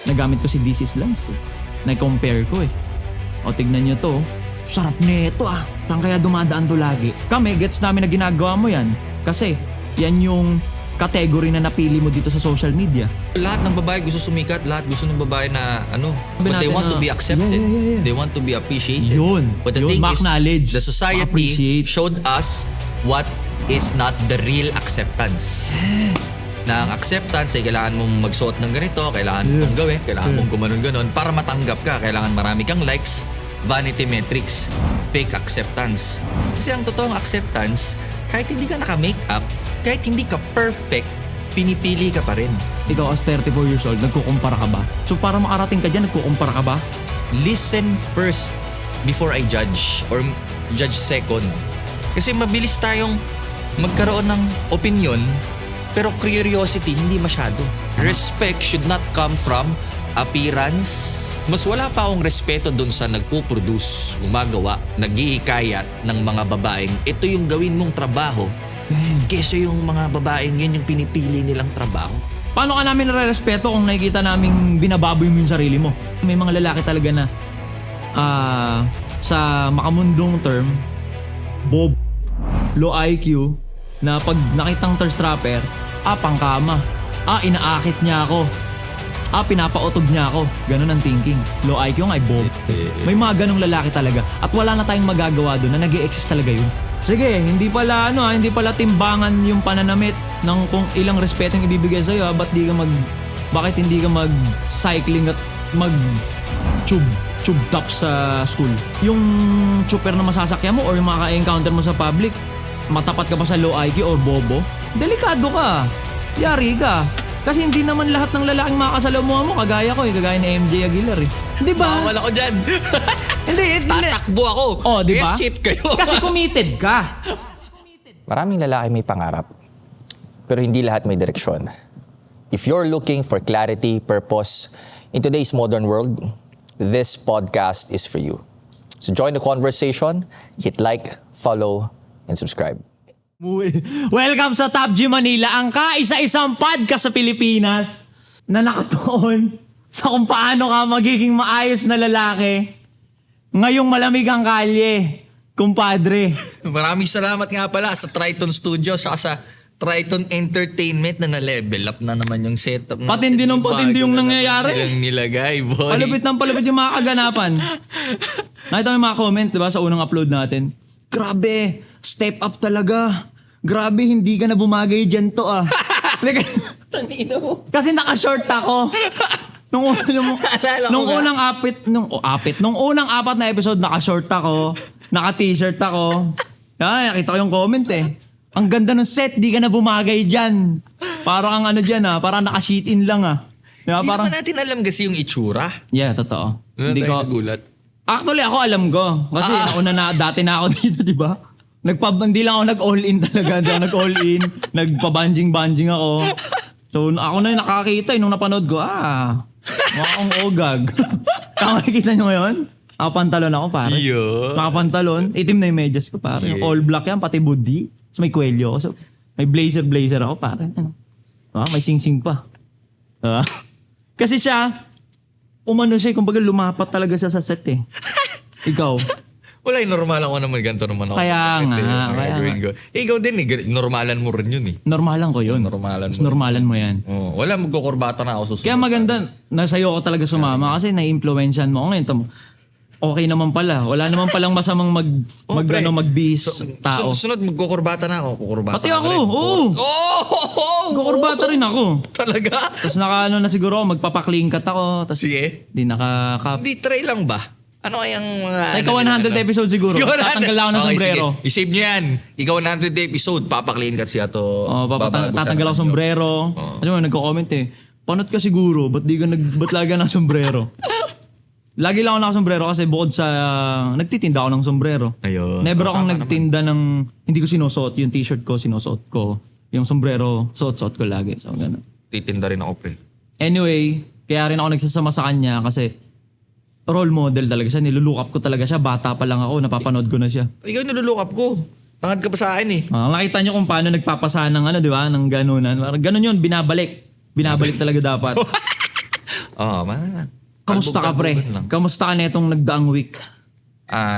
nagamit ko si This Is Lance eh. Nag-compare ko eh. O tignan nyo to. Sarap nito ah. Saan kaya dumadaan to lagi? Kami, gets namin na ginagawa mo yan. Kasi yan yung category na napili mo dito sa social media. Lahat ng babae gusto sumikat, lahat gusto ng babae na but they natin want to na- be accepted. Yeah. They want to be appreciated. Yun. But the Yun, thing is, ma-acknowledge, the society ma-appreciate. showed us what is not the real acceptance. Na ang acceptance ay kailangan mong magsuot ng ganito, kailangan mong gawin, kailangan mong gumanon-ganon para matanggap ka. Kailangan marami kang likes, vanity metrics, fake acceptance. Kasi ang totoong acceptance, kahit hindi ka naka-makeup, kahit hindi ka perfect, pinipili ka pa rin. Ikaw as 34 years old, nagkukumpara ka ba? So para makarating ka dyan, nagkukumpara ka ba? Listen first before I judge or judge second. Kasi mabilis tayong magkaroon ng opinion pero curiosity hindi masyado. Respect should not come from appearance. Mas wala pa akong respeto dun sa nagpo-produce, gumagawa, nag-iikayat ng mga babaeng ito yung gawin mong trabaho kesa yung mga babaeng yun yung pinipili nilang trabaho. Paano ka namin nare-respeto kung nakikita naming binababoy mo yung sarili mo? May mga lalaki talaga na sa makamundong term, bob, low IQ, na pag nakitang thirst trapper, pangkama, inaakit niya ako, pinapautog niya ako. Ganun ang thinking. Low IQ nga ay bob. May mga ganong lalaki talaga at wala na tayong magagawa doon na nag-i-exist talaga yun. Sige, hindi pala timbangan yung pananamit ng kung ilang respeto yung ibibigay sa'yo. Bakit hindi ka mag-cycling at mag-tube top sa school? Yung chuper na masasakyan mo or yung maka-encounter mo sa public, matapat ka ba sa low IQ or bobo? Delikado ka. Yari ka. Kasi hindi naman lahat ng lalaking makakasalamuha mo kagaya ko kagaya ni MJ Aguilar eh. Di ba? Bawal ako dyan. Hindi. Tatakbo ako. Di ba? Kaya shit kayo. Kasi committed ka. Maraming lalaki may pangarap, pero hindi lahat may direksyon. If you're looking for clarity, purpose in today's modern world, this podcast is for you. So join the conversation, hit like, follow, and subscribe. Welcome sa Top G Manila, ang kaisa-isang podcast sa Pilipinas na nakatuon sa kung paano ka magiging maayos na lalaki ngayong malamig ang kalye, kumpadre. Maraming salamat nga pala sa Triton Studios at sa Triton Entertainment na na-level up na naman yung setup. Patindi ng patindi yung nangyayari. Yung nilagay, boy. Palupit yung mga kaganapan. Nakita mo yung mga comment, diba, sa unang upload natin. Grabe, step up talaga. Grabe, hindi ka na bumagay dyan to ah. Kasi naka-short ako. Nung unang apat na episode, naka-short ako, naka-t-shirt ako. Nakita ko yung comment eh. Ang ganda ng set, di ka na bumagay dyan. Parang ang dyan parang naka-sheet in lang Diba, Hindi parang... naman natin alam kasi yung itsura. Yeah, totoo. Hindi ko... nagulat. Actually, ako alam ko. Kasi dati na ako dito, di ba? Hindi lang ako nag-all-in talaga. Hindi ako nag-all-in. Nagpa-banjing ako. So, ako na yung nakakita. Nung napanood ko, mukha akong ogag. Nakakita nyo ngayon? Nakapantalon ako, pare. Iyo. Nakapantalon. Itim na yung medyas ko, pare. Yung all black yan, pati body. So, may kwelyo ako. So, may blazer ako, pare. May sing-sing pa. Kasi siya, kumbaga lumapat talaga siya sa set eh. Ikaw. Wala, normal ako naman ganito naman ako. Kaya nga. Ikaw din normalan mo rin yun eh. Normalan ko yun. Normalan mo. Mas normalan mo yan. Oh, wala, magkukurbata na ako susunod. Kaya maganda, nasa'yo ko talaga sumama kasi na-influensyan mo. Ngayon, okay naman pala. Wala naman palang masamang magbihis tao. Sunod, magkukurbata na ako. Kukurbata Pati na ako, rin. oo. Kukurbata rin ako. Talaga? Tapos na siguro ako, magpapaklingkat ako. Tapos Sige. di nakakap. Hindi, try lang ba? Ano kayang mga... Sa ika 100 episode siguro. Tatanggal ako ng sombrero. Sige. I-save niyo yan. Ikaw 100 episode, papakliin ka siya to. Tatanggal ako sombrero. Kasi mo, nagko-comment eh. Panot ka siguro, ba't lagi ka ng sombrero? Lagi lang ako nakasombrero kasi bukod sa... nagtitinda ako ng sombrero. Ayun. Never akong nagtinda ng... Hindi ko sinusuot. Yung t-shirt ko, sinusuot ko. Yung sombrero, suot-suot ko lagi. So, gano'n. Titinda rin ako, pre. Anyway, kaya rin ako nagsasama sa kanya kasi role model talaga siya. Nilulook up ko talaga siya. Bata pa lang ako, napapanood ko na siya. Ikaw nilulook up ko. Tangad ka pa sa akin eh. Nakita niyo kung paano nagpapasa ng di ba? Ng ganunan. Ganun yun, binabalik. Binabalik talaga dapat. Oo, Kamusta ka, pre? kalbog-kalbogan lang. Kamusta ka netong nagdaang week?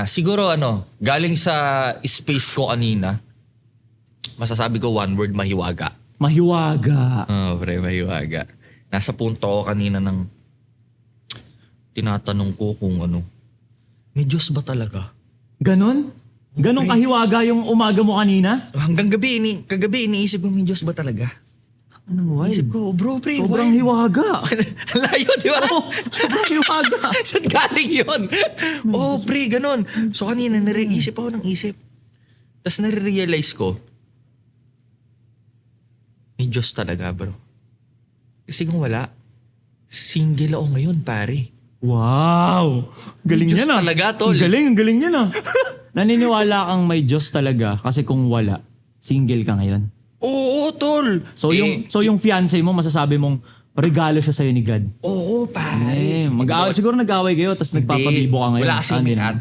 Siguro galing sa space ko kanina, masasabi ko one word, mahiwaga. Mahiwaga. Pre, mahiwaga. Nasa punto ko kanina ng tinatanong ko kung may Diyos ba talaga? Ganon? Ganon kahiwaga yung umaga mo kanina? Hanggang kagabi iniisip ko, may Diyos ba talaga? Ano, Isip ko, bro, pre, Sobrang why? hiwaga. Layo, di ba? Oo, sobrang hiwaga. Saan galing yun? Pre, ganun. So kanina, isip ako ng isip. Tapos nare-realize ko, may Diyos talaga, bro. Kasi kung wala, single ako ngayon, pare. Wow! Galing May Diyos yan ah. talaga, tol. Ang galing yan ah. Naniniwala kang may Diyos talaga kasi kung wala, single ka ngayon. Oo, tol. So yung fiancé mo, masasabi mong regalo siya sa'yo ni God. Oo, pare. Siguro nag-away kayo tapos nagpapabibo ka ngayon.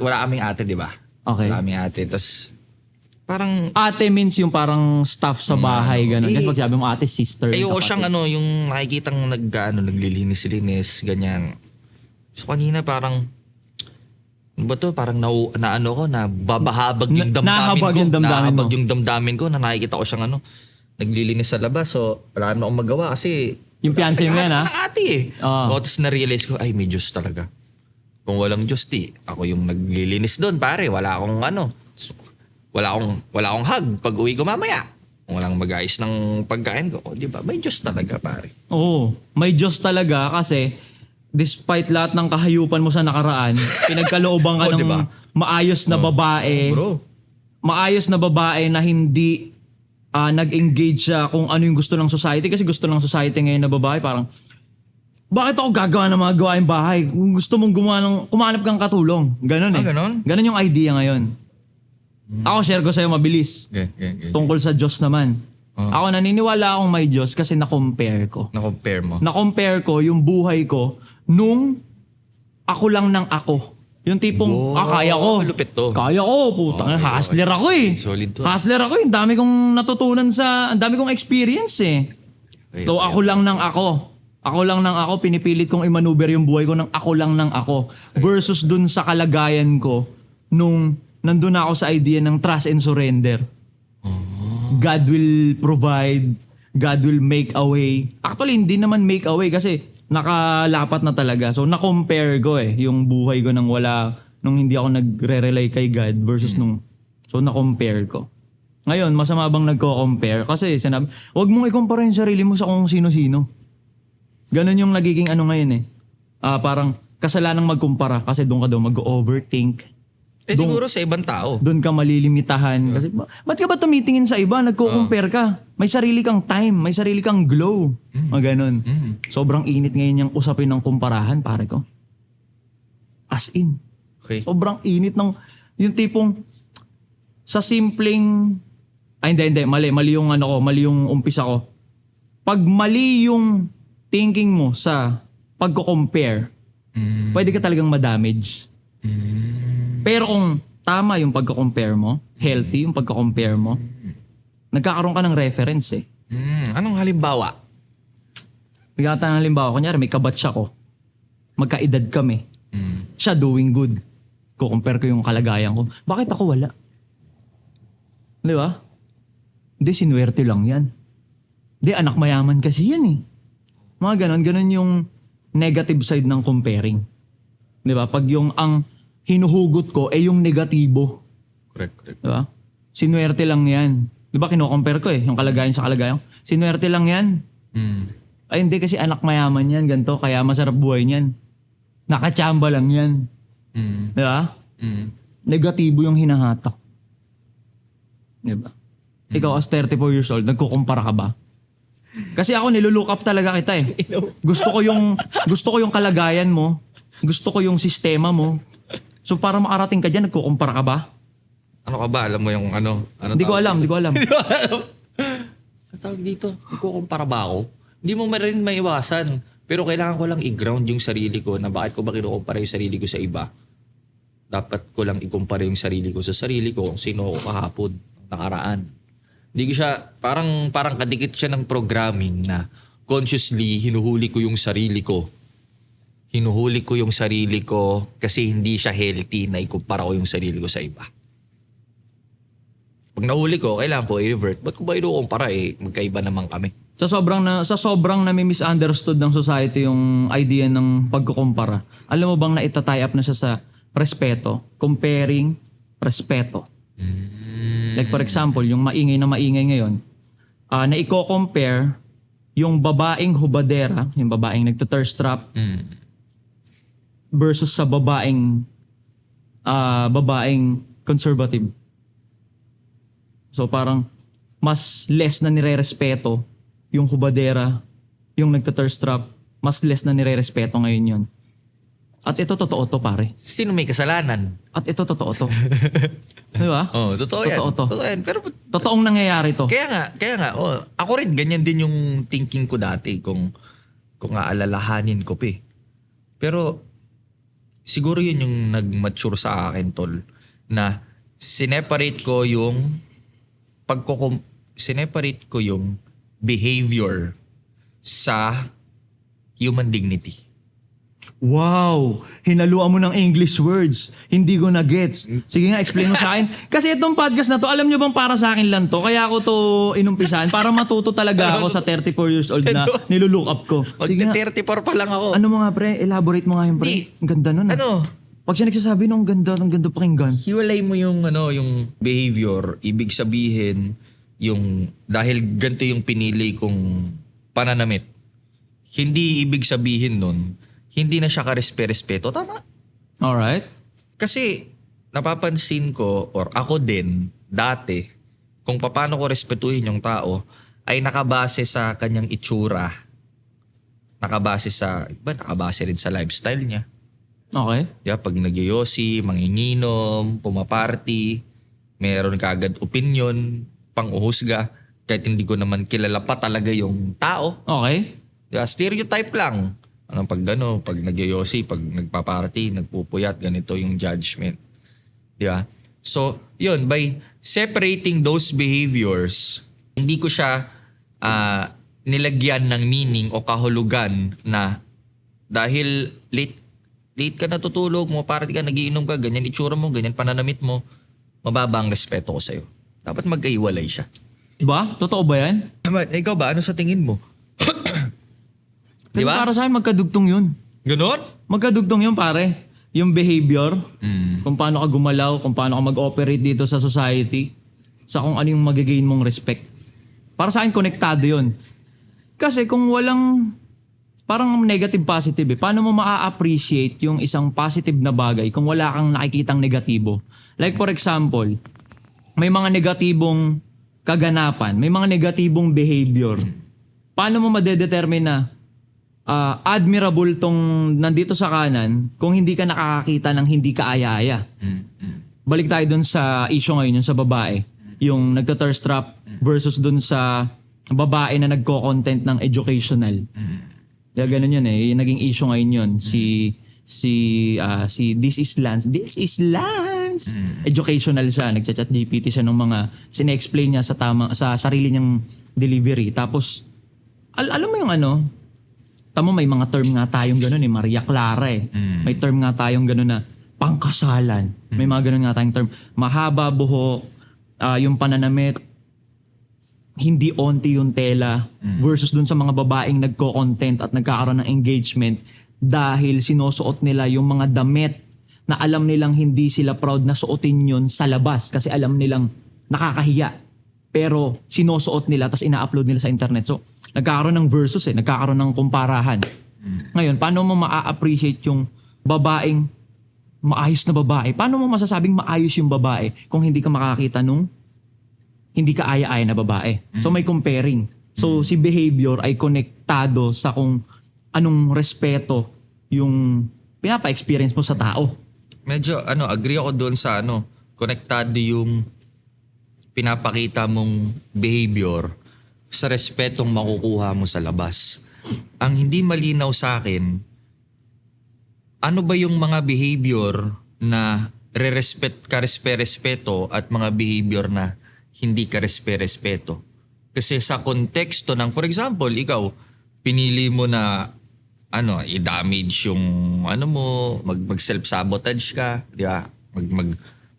Wala kaming ate, di ba? Okay. Wala kaming ate. Tapos, parang, Ate means yung parang staff sa bahay, gano'n. Kasi pag sabi mo ate, sister. ayoko kapatid. siyang yung nakikitang naglilinis-linis, ganyan. So kanina parang, ano ba to? Parang nababahabag yung damdamin nahabag ko. yung damdamin Nahabag mo. yung damdamin ko na nakikita ko siyang naglilinis sa labas. So wala naman akong magawa kasi Yung fiancé mo yan, naghahanap ha? ka ng ate eh. Oo. Tapos na-realize ko, ay may Diyos talaga. Kung walang Diyos, ako yung naglilinis doon, pare. Wala akong hug pag uwi ko mamaya. Walang mag-ayos ng pagkain ko. Di ba? May Diyos talaga, pare. Oo. May Diyos talaga kasi despite lahat ng kahayupan mo sa nakaraan, pinagkalooban ka Oh, ng diba? maayos na babae. Bro. Maayos na babae na hindi nag-engage siya kung ano yung gusto ng society. Kasi gusto ng society ngayon na babae parang, bakit ako gagawa ng mga gawaing bahay? Kung gusto mong kumanap kang katulong. Ganon eh. Ganon? Ganon yung idea ngayon. Ako share ko sa'yo mabilis. Okay. Tungkol sa Diyos naman. Ako naniniwala akong may Diyos kasi na-compare ko. Na-compare mo. Na-compare ko yung buhay ko nung ako lang ng ako. Yung tipong, kaya ko. Malupit to. Kaya ko, putang. Okay, hustler ako eh. Solid to. Hustler ako eh. Ang dami kong natutunan ang dami kong experience eh. Okay, So ako lang ng ako. Ako lang ng ako, pinipilit kong i-maneuver yung buhay ko ng ako lang ng ako. Versus dun sa kalagayan ko nung nandun ako sa idea ng trust and surrender. God will provide, God will make a way. Actually, hindi naman make a way kasi nakalapat na talaga. So, na-compare ko yung buhay ko nung hindi ako nagre-rely kay God versus so na-compare ko. Ngayon, masama bang nagko-compare? Kasi wag mong i-compare yung sarili mo sa kung sino-sino. Ganon yung nagiging ngayon eh. Parang kasalanang magkumpara kasi doon ka daw mag-overthink. Siguro sa ibang tao. Doon ka malilimitahan. Kasi, ba't ka ba tumitingin sa iba? Nagko-compare ka. May sarili kang time. May sarili kang glow. Mga ganun. Sobrang init ngayon yung usapin ng kumparahan, pare ko. As in. Okay. Sobrang init ng... Yung tipong... Sa simpleng... Ay, hindi. Mali yung mali yung umpisa ko. Pag mali yung thinking mo sa pagko-compare, pwede ka talagang ma-damage. Pero kung tama yung pagko-compare mo, healthy yung pagko-compare mo, nagkakaroon ka ng reference eh. Anong halimbawa? Bigyan tayo ng halimbawa, kunyari may kabatch ako. Magkaedad kami. Siya doing good. Kukompare ko yung kalagayan ko. Bakit ako wala? Di ba? Hindi, sinuwerte lang yan. Hindi, anak mayaman kasi yan eh. Mga ganon yung negative side ng comparing. Di ba? Pag yung ang hinuhugot ko yung negatibo. Correct. Di ba? Sinuwerte lang yan. Di ba kino-compare ko yung kalagayan sa kalagayan. Sinuwerte lang yan. Ay hindi kasi anak mayaman yan, ganito, kaya masarap buhay niyan. Nakachamba lang yan. Di ba? Negatibo yung hinahatak. Di ba? Ikaw as 34 years old, nagkukumpara ka ba? Kasi ako nilulook up talaga kita eh. Gusto ko yung kalagayan mo. Gusto ko yung sistema mo. So para makarating ka dyan, nagkukumpara ka ba? Ano ka ba? Alam mo yung ano? Hindi ko alam. Ang tawag dito, nagkukumpara ba ako? Hindi mo rin maiwasan. Pero kailangan ko lang i-ground yung sarili ko na bakit ko ba kinukumpara yung sarili ko sa iba. Dapat ko lang ikumpara yung sarili ko sa sarili ko kung sino ako kahapon, nakaraan. Hindi ko siya, parang kadikit siya ng programming na consciously hinuhuli ko yung sarili ko hinuhuli ko yung sarili ko kasi hindi siya healthy na ikumpara ko yung sarili ko sa iba. Pag nahuli ko, kailangan ko i-revert. Ba't ko ba inukumpara magkaiba naman kami? Sa sobrang nami-misunderstood ng society yung idea ng pagkukumpara. Alam mo bang naitatie up na siya sa respeto? Comparing respeto. Like for example, yung maingay na maingay ngayon, na i-compare yung babaeng hubadera, yung babaeng nagta-thirst trap, versus sa babaeng conservative. So parang mas less na nire-respeto yung hubadera, yung nagta-thirst trap, mas less na nire-respeto ngayon yun. At ito totoo to, pare. Sino may kasalanan? At ito totoo to. Di ba? Oh, totoo yan. Totoo to. Totoo yan. Pero Totoong nangyayari to. kaya nga, ako rin ganyan din yung thinking ko dati kung aalalahanin ko pa. Pero siguro yun yung nag-mature sa akin, tol, na sineparate ko yung behavior sa human dignity. Wow! Hinaluan mo ng English words. Hindi ko na gets. Sige nga, explain mo sa akin. Kasi itong podcast na to, alam nyo bang para sa akin lang to? Kaya ako to inumpisahan para matuto talaga ako sa 34 years old na nilulook up ko. Sige nga. 34 pa lang ako. Ano mo nga pre? Elaborate mo nga yung pre. Ang ganda nun. Pag siya nagsasabi nung ang ganda pakinggan. Hiwalay mo yung yung behavior, ibig sabihin yung dahil ganito yung pinili kong pananamit. Hindi ibig sabihin nun, hindi na siya karespe-respeto. Tama? Alright. Kasi napapansin ko or ako din dati kung paano ko respetuhin yung tao ay nakabase sa kanyang itsura. Nakabase rin sa lifestyle niya. Okay. Pag nagyoyosi, manginginom, pumaparty, meron kagad opinion, pang-uhusga, kahit hindi ko naman kilala pa talaga yung tao. Okay. Stereotype lang. Pag nagyoyosi, pag nagpaparty, nagpupuyat, ganito yung judgment. So, yun, by separating those behaviors, hindi ko siya nilagyan ng meaning o kahulugan na dahil late ka natutulog, party ka, nagiinom ka, ganyan itsura mo, ganyan pananamit mo, mababa ang respeto ko sa'yo. Dapat magkaiwalay siya. Diba? Totoo ba yan? Ikaw ba? Ano sa tingin mo? Kasi Diba? para sa akin, magkadugtong yun. Ganon? Magkadugtong yun, pare. Yung behavior, kung paano ka gumalaw, kung paano ka mag-operate dito sa society, sa kung ano yung magigain mong respect. Para sa akin, konektado yun. Kasi kung walang, parang negative positive paano mo maa-appreciate yung isang positive na bagay kung wala kang nakikitang negatibo? Like for example, may mga negatibong kaganapan, may mga negatibong behavior. Paano mo madedetermine na admirable tong nandito sa kanan kung hindi ka nakakakita ng hindi ka aya-aya? Balik tayo dun sa issue ngayon, yung sa babae. Yung nagta-thirst trap versus dun sa babae na nagko-content ng educational. Kaya ganun yun yung naging issue ngayon yun. Si This is Lance. Educational siya. Nagchat-chat GPT siya ng mga sine-explain niya sa sarili niyang delivery. Tapos, alam mo yung tamo may mga term nga tayong gano'n Maria Clara May term nga tayong gano'n na pangkasalan. May mga gano'n nga tayong term. Mahaba buhok, yung pananamit, hindi onti yung tela versus dun sa mga babaeng nagko-content at nagkakaroon ng engagement dahil sinusuot nila yung mga damit na alam nilang hindi sila proud na suotin yun sa labas kasi alam nilang nakakahiya. Pero sinusuot nila tapos ina-upload nila sa internet. So, nagkakaroon ng versus nagkakaroon ng kumparahan. Ngayon, paano mo ma-appreciate yung babaeng maayos na babae? Paano mo masasabing maayos yung babae kung hindi ka makakita nung hindi ka aya-aya na babae? So may comparing. So si behavior ay konektado sa kung anong respeto yung pinapa-experience mo sa tao. Medyo agree ako doon sa konektado yung pinapakita mong behavior sa respetong makukuha mo sa labas. Ang hindi malinaw sa akin, ano ba yung mga behavior na karespe-respeto at mga behavior na hindi karespe-respeto? Kasi sa konteksto ng, for example, ikaw, pinili mo na i-damage yung mag self-sabotage ka, di ba?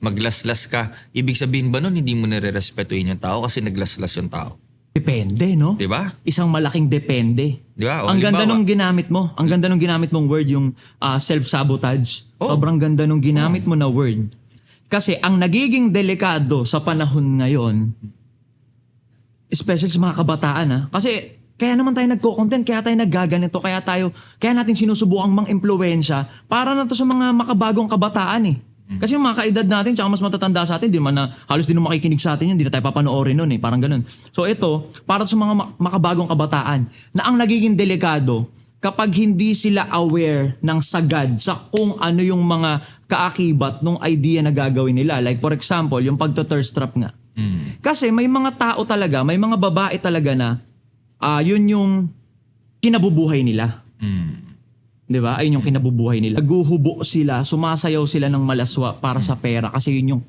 Maglaslas ka. Ibig sabihin ba nun, hindi mo nire-respetuhin yung tao kasi naglaslas yung tao? Depende, no? Di ba? Isang malaking depende. Di ba? O, Ang ganda halimbawa- nung ginamit mo. Ang ganda nung ginamit mong word, yung self-sabotage. Oh. Sobrang ganda nung ginamit mo na word. Kasi ang nagiging delikado sa panahon ngayon, especially sa mga kabataan, kasi kaya naman tayo nagko-content, kaya tayo naggaganito, kaya natin sinusubukang mang-impluwensya para na to sa mga makabagong kabataan eh. Kasi yung mga kaedad natin, tsaka mas matatanda sa atin, di man na halos di na makikinig sa atin yun, di na tayo papanoorin nun eh, parang ganun. So ito, para sa mga makabagong kabataan, na ang nagiging delikado, kapag hindi sila aware ng sagad sa kung ano yung mga kaakibat ng idea na gagawin nila. Like for example, yung pagto-thirst trap nga. Kasi may mga tao talaga, may mga babae talaga na yun yung kinabubuhay nila. 'Di ba? Ayun yung kinabubuhay nila. Naguhubo sila, sumasayaw sila ng malaswa para sa pera kasi yun yung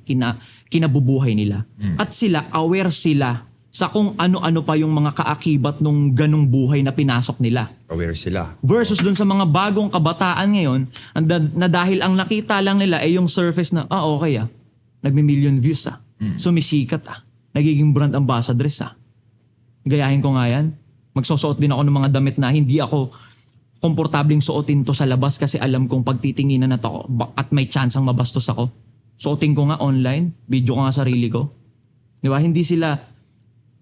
kinabubuhay nila. At sila, aware sila sa kung ano-ano pa yung mga kaakibat nung ganong buhay na pinasok nila. Aware sila. Versus dun sa mga bagong kabataan ngayon, na dahil ang nakita lang nila ay yung surface na, okay nagmi-million views sumisikat nagiging brand ambassadress gayahin ko nga yan. Magsusuot din ako ng mga damit na hindi ako komportabling suotin to sa labas kasi alam kong pagtitinginan na to at may chance ang mabastos ako. Suotin ko nga online, video ko nga sarili ko. Di ba? Hindi sila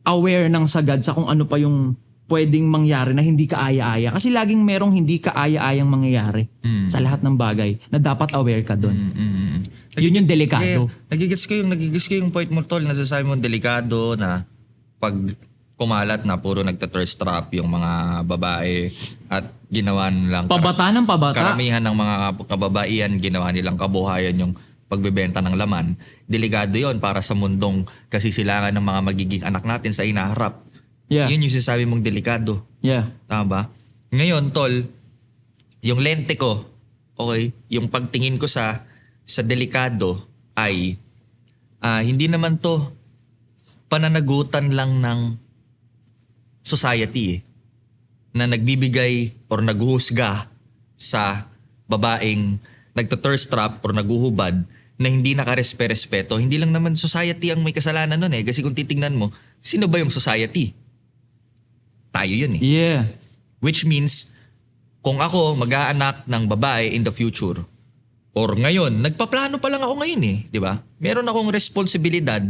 aware ng sagad sa kung ano pa yung pwedeng mangyari na hindi kaaya-aya. Kasi laging merong hindi kaaya-ayang mangyayari sa lahat ng bagay na dapat aware ka doon. Yun yung delikado. Nagigis ko yung point mo, tol. Nasasabi mo delikado na pag kumalat na puro nagta-thirst trap yung mga babae at ginawa nilang Pabata ng pabata. karamihan ng mga kababaihan ginawa nilang kabuhayan yung pagbebenta ng laman. Delikado yon para sa mundong kasisilangan ng mga magiging anak natin sa inaharap. Yeah. Yun yung sinasabi mong delikado. Yeah. Tama ba? Ngayon, tol, yung lente ko, okay, yung pagtingin ko sa delikado ay hindi naman to pananagutan lang ng society na nagbibigay or naghuhusga sa babaeng nagto-thirst trap or naguhubad na hindi nakarespeto. Hindi lang naman society ang may kasalanan nun kasi kung titingnan mo, sino ba yung society? Tayo yun Yeah. Which means, kung ako mag-aanak ng babae in the future, or ngayon, nagpaplano pa lang ako ngayon di ba? Meron akong responsibilidad,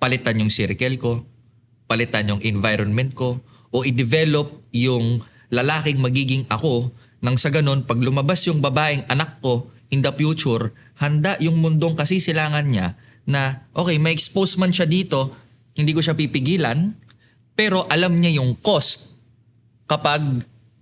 palitan yung circle ko, palitan yung environment ko, o i-develop yung lalaking magiging ako nang sa ganun, pag lumabas yung babaeng anak ko in the future, handa yung mundong kasisilangan niya na, okay, may expose man siya dito, hindi ko siya pipigilan, pero alam niya yung cost kapag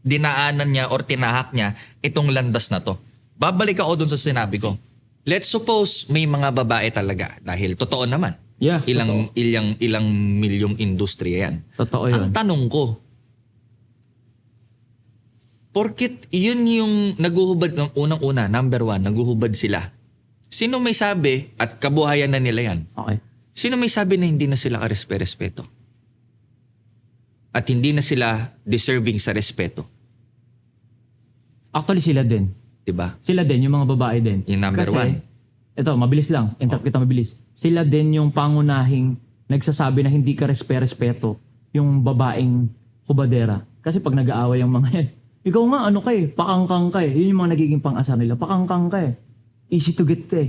dinaanan niya or tinahak niya itong landas na to. Babalik ako dun sa sinabi ko. Let's suppose may mga babae talaga dahil totoo naman. Yeah, Ilang milyong industriya yan. Totoo yun. Ang tanong ko, porkit yun yung naguhubad ng unang-una, number one, naguhubad sila. Sino may sabi, at kabuhayan na nila yan, Okay. sino may sabi na hindi na sila karespeto? At hindi na sila deserving sa respeto? Actually, sila din. Diba? Sila din, yung mga babae din. Yung number Kasi, one. Ito, mabilis lang. Interpret kita mabilis. Sila din yung pangunahing nagsasabi na hindi ka respeto yung babaeng hubadera. Kasi pag nag-aaway ang mga yan, ikaw nga ano ka pakangkang ka Yun yung mga nagiging pang-asa nila. Pakangkang ka Easy to get ka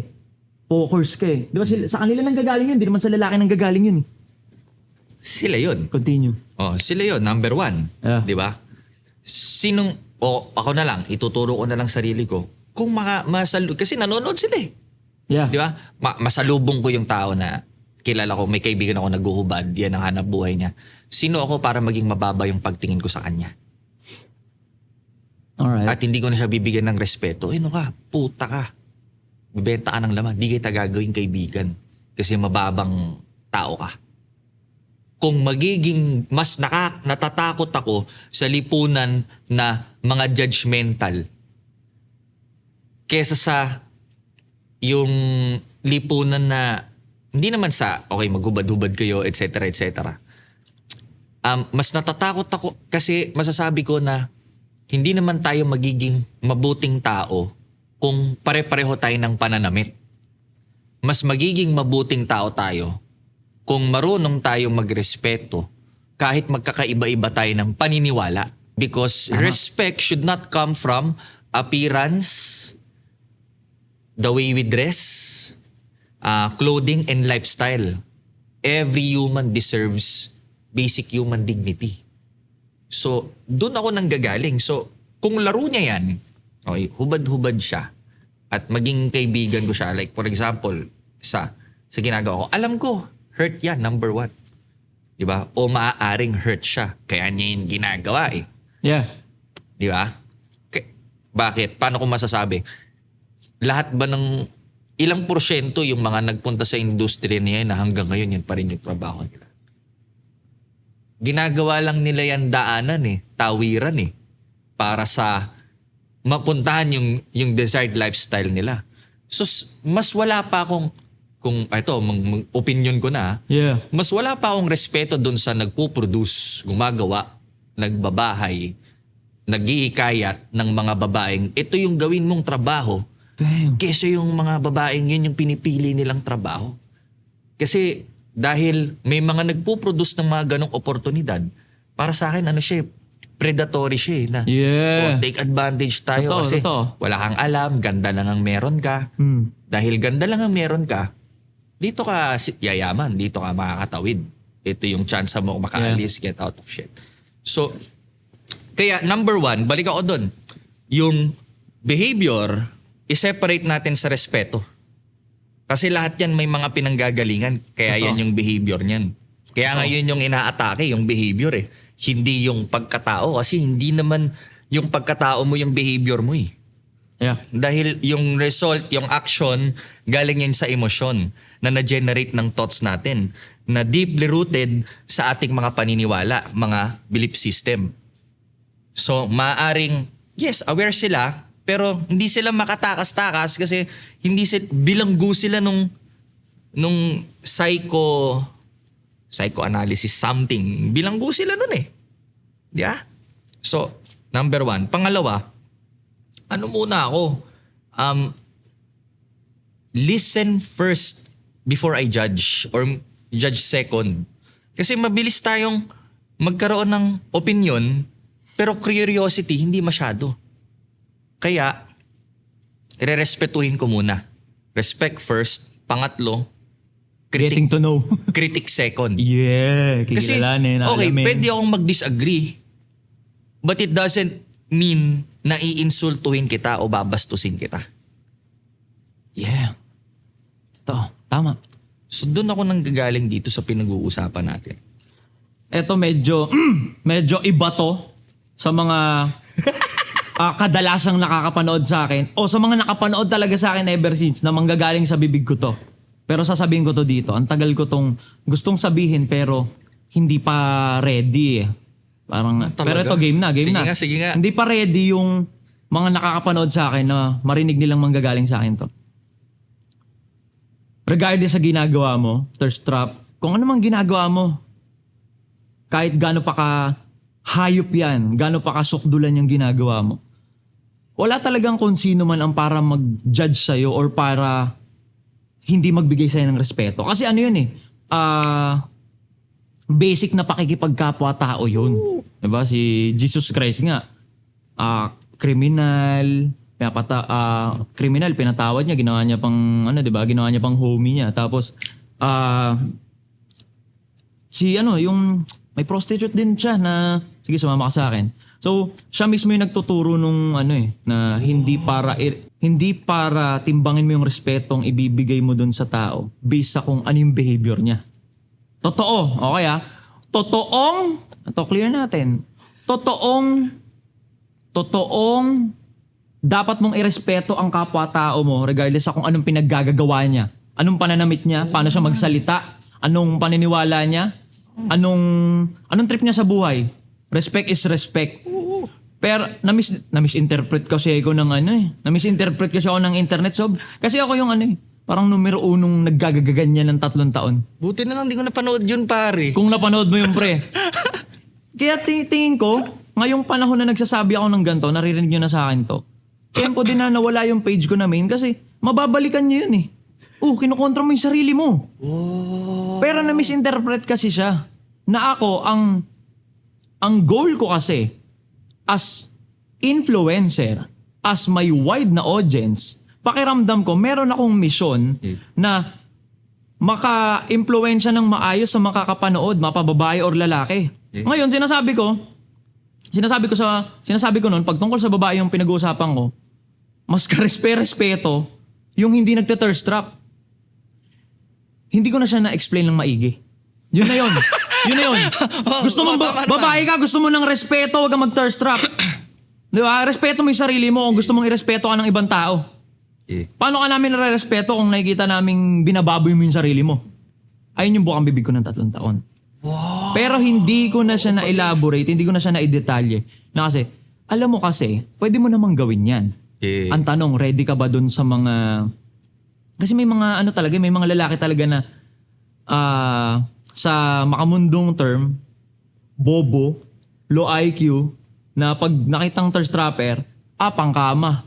Pokers ka Di ba sa kanila nang gagaling yun? Di naman sa lalaki nang gagaling yun Sila yun. Continue. Sila yun, number one. Yeah. Diba? Ako na lang, ituturo ko na lang sarili ko. Kung kasi nanonood sila Yeah. Di ba? Masalubong ko yung tao na kilala ko, may kaibigan ako naghuhubad, yan ang hanap buhay niya. Sino ako para maging mababa yung pagtingin ko sa kanya? Alright. At hindi ko na siya bibigyan ng respeto. Ano ka? Puta ka. Bibenta ka ng laman. Di kita gagawing kaibigan. Kasi mababang tao ka. Kung magiging mas natatakot ako sa lipunan na mga judgmental kesa sa yung lipunan na hindi naman sa okay maghubad-hubad kayo etc. etc. Mas natatakot ako kasi masasabi ko na hindi naman tayo magiging mabuting tao kung pare-pareho tayo ng pananamit. Mas magiging mabuting tao tayo kung marunong tayo magrespeto kahit magkakaiba-iba tayo ng paniniwala. Because respect should not come from appearance, the way we dress, clothing, and lifestyle. Every human deserves basic human dignity. So, doon ako nanggagaling. So, kung laro niya yan, okay, hubad-hubad siya, at maging kaibigan ko siya, like for example, sa ginagawa ko, alam ko, hurt yan, number one. Diba? O maaaring hurt siya. Kaya niya yung ginagawa eh. Yeah. Diba? Bakit? Paano ko masasabi? Lahat ba ng ilang porsyento yung mga nagpunta sa industriya niya na hanggang ngayon yan pa rin yung trabaho nila? Ginagawa lang nila yan daanan eh, tawiran eh, para sa mapuntahan yung desired lifestyle nila. So, mas wala pa akong, kung ito, opinion ko na, Yeah. mas wala pa akong respeto dun sa nagpo-produce, gumagawa, nagbabahay, nag-iikayat ng mga babaeng, ito yung gawin mong trabaho, Damn. kesa yung mga babaeng yun yung pinipili nilang trabaho. Kasi dahil may mga nagpo-produce ng mga ganong oportunidad, para sa akin, predatory siya eh, na Yeah. take advantage tayo Totoo, kasi totoo. wala kang alam, ganda lang ang meron ka. Dahil ganda lang ang meron ka, dito ka yayaman, dito ka makakatawid. Ito yung chance mo makaalis, get out of shit. So, kaya number one, balik ako dun. Yung behavior, i-separate natin sa respeto. Kasi lahat yan may mga pinanggagalingan. Kaya yan yung behavior niyan. Kaya nga yun yung inaatake, yung behavior eh. Hindi yung pagkatao. Kasi hindi naman yung pagkatao mo yung behavior mo eh. Yeah. Dahil yung result, yung action, galing yan sa emosyon na na-generate ng thoughts natin na deeply rooted sa ating mga paniniwala, mga belief system. So, maaring, yes, aware sila, pero hindi sila makatakas-takas kasi hindi sila, bilanggo sila nung psychoanalysis something. Bilanggo sila nun eh. Di ba? So, number one. Pangalawa, ano muna ako? Listen first before I judge or judge second. Kasi mabilis tayong magkaroon ng opinion pero curiosity hindi masyado. Kaya, irerespetuhin ko muna. Respect first. Pangatlo, Getting to know. critic second. Yeah. Kasi, Kikilalanin, okay, alamin. pwede akong mag-disagree. But it doesn't mean na iinsultuhin kita o babastusin kita. Yeah. Ito. Tama. So, doon ako nanggagaling dito sa pinag-uusapan natin. Ito medyo iba to sa mga kadalasang nakakapanood sa akin o sa mga nakapanood talaga sa akin ever since na manggagaling sa bibig ko to. Pero sasabihin ko to dito. Ang tagal ko tong gustong sabihin pero hindi pa ready eh. Parang, talaga? pero ito game na. Sige nga. Hindi pa ready yung mga nakakapanood sa akin na marinig nilang manggagaling sa akin to. Regardless sa ginagawa mo, thirst trap, kung ano mang ginagawa mo, kahit gaano pa ka hayop yan, gaano pa kasukdulan yung ginagawa mo, wala talagang kung sino man ang para mag-judge sa'yo or para hindi magbigay sa'yo ng respeto. Kasi ano yun eh, basic na pakikipagkapwa-tao yun. Diba? Si Jesus Christ nga, kriminal, kriminal, pinatawad niya, ginawa niya pang, diba? Ginawa niya pang homie niya. Tapos, yung may prostitute din siya na, sige, sumama ka sa akin. So, siya mismo yung nagtuturo nung na hindi para timbangin mo yung respetong ibibigay mo dun sa tao based sa kung ano yung behavior niya. Totoo, okay ito clear natin. Totoong dapat mong irespeto ang kapwa-tao mo regardless sa kung anong pinaggagawa niya. Anong pananamit niya, paano siya magsalita, anong paniniwala niya, anong trip niya sa buhay. Respect is respect. Pero na-misinterpret kasi ako ng na-misinterpret kasi ako ng internet sob. Kasi ako yung parang numero 1 naggagaganyan ng 3 taon. Buti na lang di ko napanood yun, pare. Kung napanood mo yung pre. Kaya tingin ko, ngayong panahon na nagsasabi ako ng ganito, naririnig nyo na sa akin to. Tempo din na nawala yung page ko na main kasi mababalikan nyo yun eh. Kinukontra mo yung sarili mo. Pero na-misinterpret kasi siya. Na ako, ang goal ko kasi as influencer, as my wide na audience, pakiramdam ko meron akong mission na maka-impluwensya ng maayos sa makakapanood, mapababae or lalaki. Ngayon, sinasabi ko noon, pag tungkol sa babae yung pinag-uusapan ko, mas karespeto yung hindi nagte-thirst trap. Hindi ko na siya na-explain ng maigi. Yun na yun. Gusto mo babae ka, gusto mo ng respeto, wag kang mag-thirst trap. Di ba? Respeto mo yung sarili mo kung gusto mong irespeto ka ng ibang tao. Paano ka namin nare-respeto kung nakikita naming binababoy mo yung sarili mo? Ayun yung bukang bibig ko ng 3 taon. Wow. Pero hindi ko na siya na-elaborate, hindi ko na siya na-detalye. Na kasi, alam mo kasi, pwede mo namang gawin yan. Ang tanong, ready ka ba dun sa mga... Kasi may mga may mga lalaki talaga na sa makamundong term, bobo, low IQ, na pag nakitang thirst trapper, pangkama.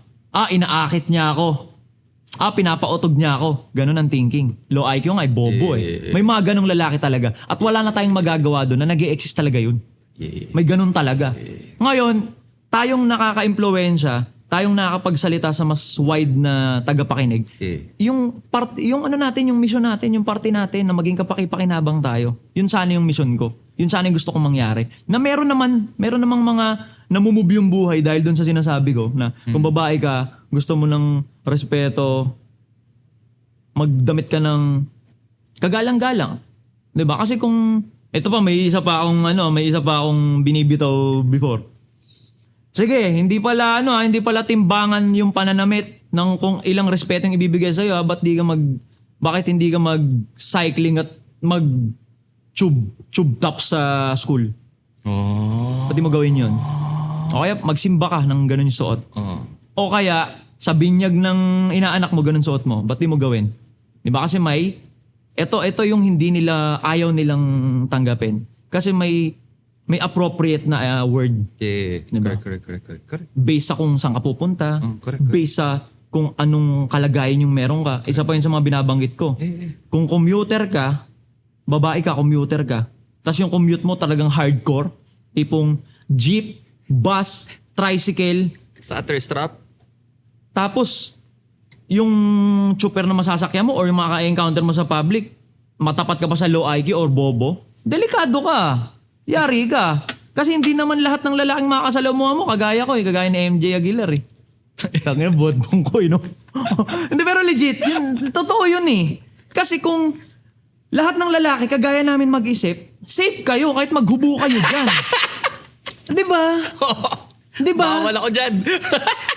Inaakit niya ako. Pinapautog niya ako. Ganun ang thinking. Low IQ nga, bobo eh. May mga ganong lalaki talaga. At wala na tayong magagawa doon na nag-i-exist talaga yun. May ganun talaga. Ngayon, tayong nakaka-impluwensya, tayong nakakapagsalita sa mas wide na tagapakinig, yung mission natin, yung party natin na maging kapaki-pakinabang tayo, yun sana yung mission ko. Yun sana yung gusto kong mangyari. Na meron namang mga namumove yung buhay dahil dun sa sinasabi ko na kung babae ka, gusto mo ng respeto, magdamit ka ng kagalang-galang. 'Di ba? Kasi kung ito pa may isa pa akong binibitaw before. Sige, hindi pala timbangan yung pananamit ng kung ilang respeto yung ibibigay sa'yo. Bakit hindi ka mag-cycling at tube top sa school? Pati mo gawin yun. O kaya magsimba ka ng ganun yung suot. O kaya sa binyag ng inaanak mo ganun suot mo. Ba't di mo gawin? Di ba kasi ito yung ayaw nilang tanggapin. Kasi may appropriate na word. Diba? Correct. Based sa kung saan ka pupunta. Correct. Based sa kung anong kalagayan yung meron ka. Isa pa yun sa mga binabanggit ko. Kung commuter ka, babae ka, commuter ka. Tapos yung commute mo talagang hardcore. Tipong jeep, bus, tricycle. Sa thirst trap? Tapos, yung chopper na masasakyan mo or yung maka-encounter mo sa public, matapat ka pa sa low IQ or bobo, delikado ka. Yari ka. Kasi hindi naman lahat ng lalaking makakasalamuha mo, kagaya ni MJ Aguilar eh. Tangina, botbong ko no? Hindi, pero legit, totoo yun eh. Kasi kung lahat ng lalaki, kagaya namin mag-isip, safe kayo kahit maghubo kayo dyan. Diba? Bawal ako dyan.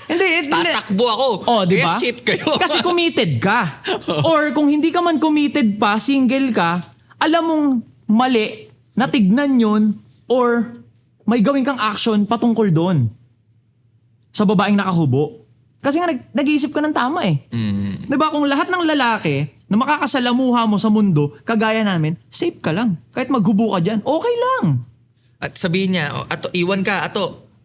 Hindi. Tatakbo ako. Diba? Kaya safe kayo. Kasi committed ka. Or kung hindi ka man committed pa, single ka, alam mong mali, na tignan yun, or may gawin kang action patungkol doon. Sa babaeng nakahubo. Kasi nga nag-iisip ka ng tama eh. Diba? Kung lahat ng lalaki na makakasalamuha mo sa mundo, kagaya namin, safe ka lang. Kahit maghubo ka dyan, okay lang. At sabihin niya, iwan ka,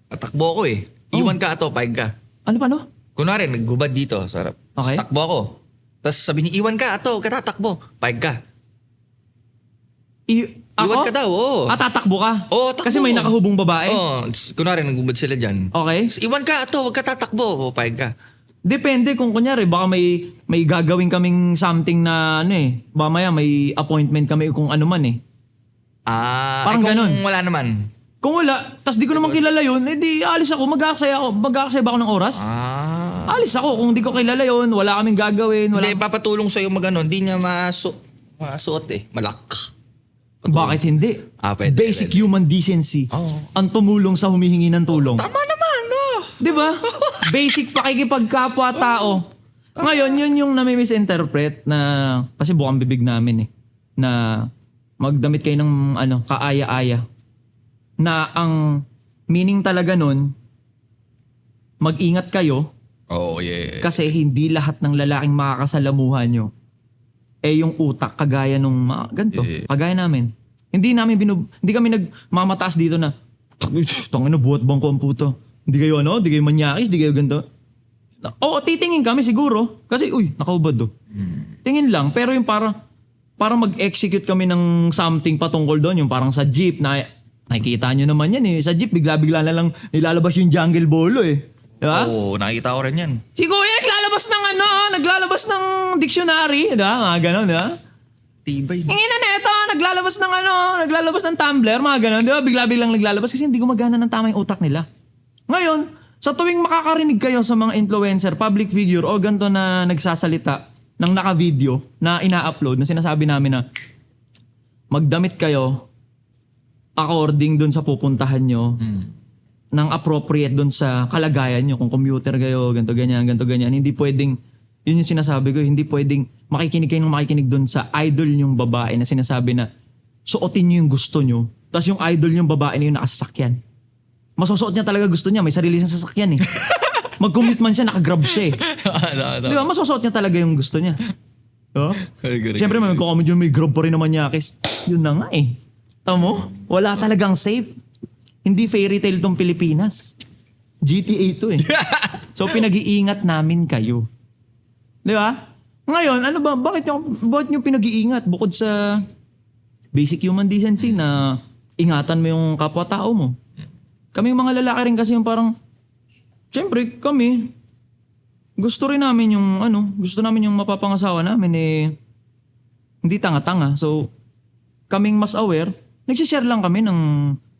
tatakbo ako eh. Iwan ka, paig ka. Ano? Kunwari, naghubad dito, sarap. Okay. Takbo ako. Tapos sabihin niya, iwan ka, katatakbo. Paig ka. Iwan ka daw, oo. Tatakbo ka? Oo, takbo. Kasi may nakahubong babae? Oo, kunwari, naghubad sila dyan. Okay. Tapos, iwan ka, huwag ka tatakbo. Paig ka. Depende kung kunyari, baka may gagawin kaming something na mamaya may appointment kami kung ano man eh. Parang kung ganun. wala naman. Kung wala, tas di ko naman kilala yun, di alis ako, mag-aaksaya ba ako ng oras? Alis ako, kung di ko kilala yun, wala kaming gagawin. Hindi, papatulong sa'yo di niya masuot eh, malak. Bakit hindi? Pwede, Basic human decency. Ang tumulong sa humihingi ng tulong. Tama naman, no? Di ba? Basic pakikipagkapwa-tao. Ngayon, yun yung nami-misinterpret na, kasi bukang bibig namin eh, na magdamit kayo ng kaaya-aya. Na ang meaning talaga nun, mag-ingat kayo. Kasi hindi lahat ng lalaking makakasalamuhan nyo yung utak kagaya nung ganito. Kagaya namin. Hindi kami nagmamataas dito na Tangina, buhat bang ko ang puto. Hindi kayo hindi kayo manyakis, hindi kayo ganito. Oo, titingin kami siguro. Kasi, nakaubad do. Tingin lang, pero yung para mag-execute kami ng something patungkol doon, yung parang sa jeep na, nakikita nyo naman yan eh. Sa jeep, bigla-bigla na lang nilalabas yung jungle bolo eh. Diba? Oo, nakita ko rin yan. Si Kuya naglalabas ng dictionary. Diba? Mga ganon, diba? Tibay. Ingin na neto, naglalabas ng tumbler, mga ganon. Diba? Bigla-biglang naglalabas kasi hindi gumagana ng tama yung utak nila. Ngayon, sa tuwing makakarinig kayo sa mga influencer, public figure o ganito na nagsasalita ng naka-video na ina-upload na sinasabi namin na magdamit kayo according dun sa pupuntahan nyo ng appropriate dun sa kalagayan nyo. Kung commuter kayo, ganito ganyan. Hindi pwedeng, yun yung sinasabi ko, hindi pwedeng makikinig kayo ng makikinig dun sa idol yung babae na sinasabi na suotin nyo yung gusto nyo. Tapos yung idol yung babae na yung nakasasakyan. Masusuot niya talaga gusto niya. May sarili siyang sasakyan eh. Mag-commute man siya, nakagrab siya eh. Di ba? Masusuot niya talaga yung gusto niya. Oh? Siyempre may magkakamit yun, may grab pa rin naman yakis. Yun na nga eh. Tamo? Wala talagang safe. Hindi fairy tale tong Pilipinas. GTA to eh. So pinag-iingat namin kayo. Di ba? Ngayon, ano ba? Bakit nyo pinag-iingat? Bukod sa basic human decency na ingatan mo yung kapwa-tao mo. Kami mga lalaki rin kasi yung parang, siyempre kami, gusto namin yung mapapangasawa namin hindi tanga-tanga. So, kaming mas aware, nagsishare lang kami ng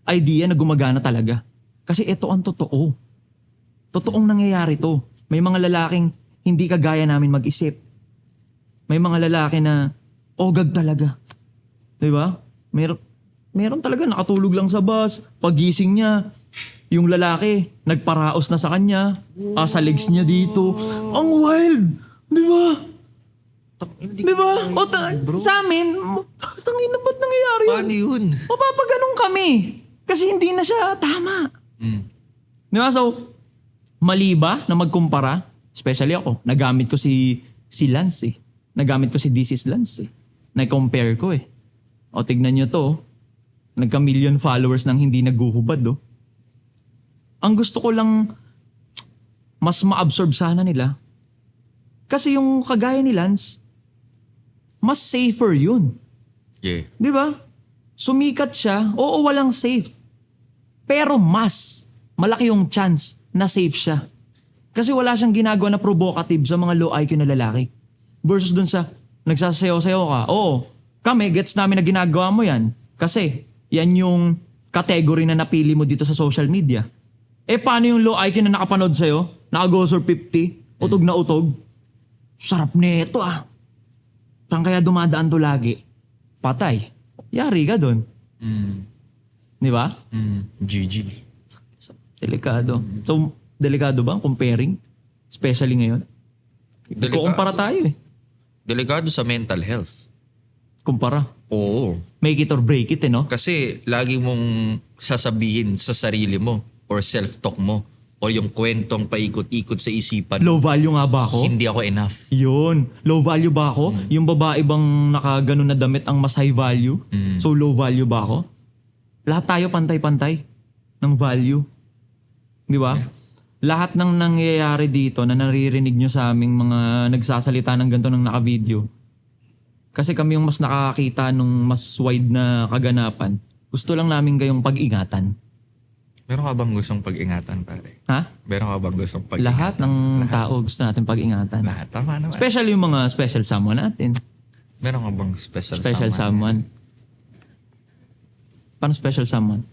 idea na gumagana talaga. Kasi ito ang totoo. Totoong nangyayari to. May mga lalaking hindi kagaya namin mag-isip. May mga lalaki na ogag talaga. Diba? Meron talaga nakatulog lang sa bus, pagising niya, yung lalaki, nagparaos na sa kanya, sa legs niya dito. Ang wild! Di ba? Di ba? Sa amin, tangina, ba't nangyayari yun? Paano yun? Mapapaganong kami. Kasi hindi na siya tama. Di ba? So, mali ba na magkumpara? Especially ako, nagamit ko si Lance eh. Nagamit ko si This is Lance eh. Na-compare ko eh. O tignan nyo to, nagka-million followers nang hindi naghuhubad oh. Ang gusto ko lang mas ma-absorb sana nila. Kasi yung kagaya ni Lance, mas safer yun. Yeah. Di ba? Sumikat siya, oo walang safe. Pero mas malaki yung chance na safe siya. Kasi wala siyang ginagawa na provocative sa mga low IQ na lalaki. Versus dun sa nagsasayaw-sayaw ka. Oo, kami, gets namin na ginagawa mo yan. Kasi yan yung category na napili mo dito sa social media. Paano yung low IQ na nakapanood sa'yo? Naka-Gosor 50? Utog na utog? Sarap nito ah. Saan kaya dumadaan to lagi? Patay. Yari ka dun. Di ba? GG. Delikado. So, delikado ba comparing? Especially ngayon? Kukumpara tayo eh. Delikado sa mental health. Kumpara. Oo. Make it or break it no? Kasi lagi mong sasabihin sa sarili mo or self-talk mo or yung kwentong paikot-ikot sa isipan. Low value nga ba ako? Hindi ako enough. Yun. Low value ba ako? Yung babae bang nakaganon na damit ang mas high value? So low value ba ako? Lahat tayo pantay-pantay ng value. Di ba? Yeah. Lahat ng nangyayari dito na naririnig nyo sa aming mga nagsasalita ng ganito ng naka-video. Kasi kami yung mas nakakakita nung mas wide na kaganapan. Gusto lang namin kayong pag-ingatan. Meron ka bang gustong pag-ingatan, pare? Ha? Meron ka bang gustong pag-ingatan? Lahat ng tao gusto natin pag-ingatan. Lahat, tama naman. Especially yung mga special someone natin. Meron ka bang special someone? Paano special someone?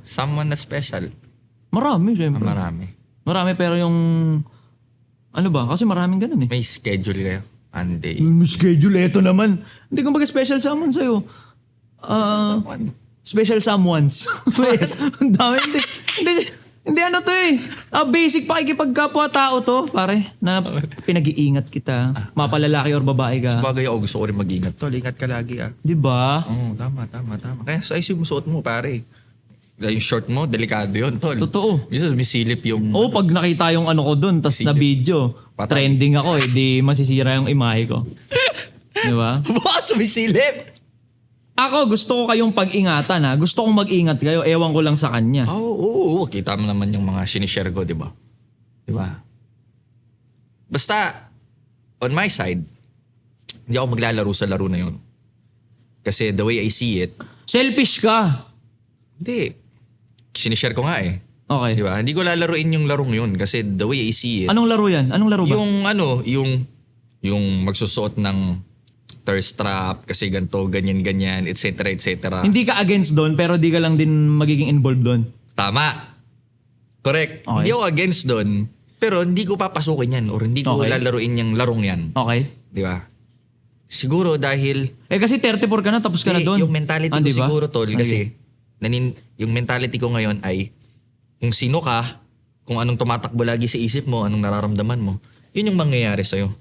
Someone na special. Marami, syempre. Marami. Marami pero yung... Ano ba? Kasi maraming ganun eh. May schedule kayo. Monday. May schedule, eto naman. Hindi kung baga special someone sa'yo. Special someones. Ang dami. Hindi ano to eh. Basic pakikipagkapwa-tao to, pare. Na pinag-iingat kita. Mapalalaki or babae ka. Sabagay ako, gusto ko rin mag-ingat. Tol, ingat ka lagi ah. Diba? Oo, tama. Kaya sa isip mo suot mo, pare. Yung short mo, delikado yun, tol. Totoo. Minsan misilip yung... Oo, pag nakita yung ano ko dun, tas na video, Patay. trending ako di masisira yung imahe ko. Diba? Baka sumisilip! Ako, gusto ko kayong pag-ingatan ha. Gusto kong mag-ingat kayo. Ewan ko lang sa kanya. Oo. Kita mo naman yung mga sinishare ko, di ba? Di ba? Basta, on my side, hindi ako maglalaro sa laro na yun. Kasi the way I see it, Selfish ka. hindi. Sinishare ko nga eh. Okay. Di ba? Hindi ko lalaruin yung larong yun kasi the way I see it, Anong laro yan? Anong laro ba? yung magsusuot ng thirst trap kasi ganito, ganyan, etc. Hindi ka against doon pero di ka lang din magiging involved doon. Tama. Correct. Okay. Hindi ako against doon, pero hindi ko papasukin yan or hindi ko Okay. lalaruin yung larong yan. Okay? Di ba? Siguro dahil Kasi 34 ka na tapos ka na doon. yung mentality ko Di ba? siguro tol kasi Okay. yung mentality ko ngayon ay kung sino ka, kung anong tumatakbo lagi sa isip mo, anong nararamdaman mo, yun yung mangyayari sa'yo.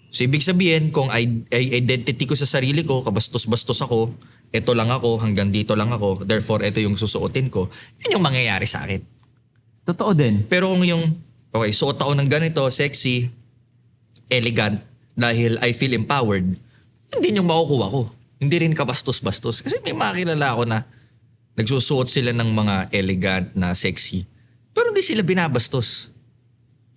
So ibig sabihin, kung identity ko sa sarili ko, kabastos-bastos ako, eto lang ako, hanggang dito lang ako, therefore eto yung susuotin ko, yun yung mangyayari sa akin. Totoo din. Pero kung yung, okay, suot ako ng ganito, sexy, elegant, dahil I feel empowered, hindi yung makukuha ko. Hindi rin kabastos-bastos. Kasi may makilala ako na nagsusuot sila ng mga elegant na sexy. Pero hindi sila binabastos.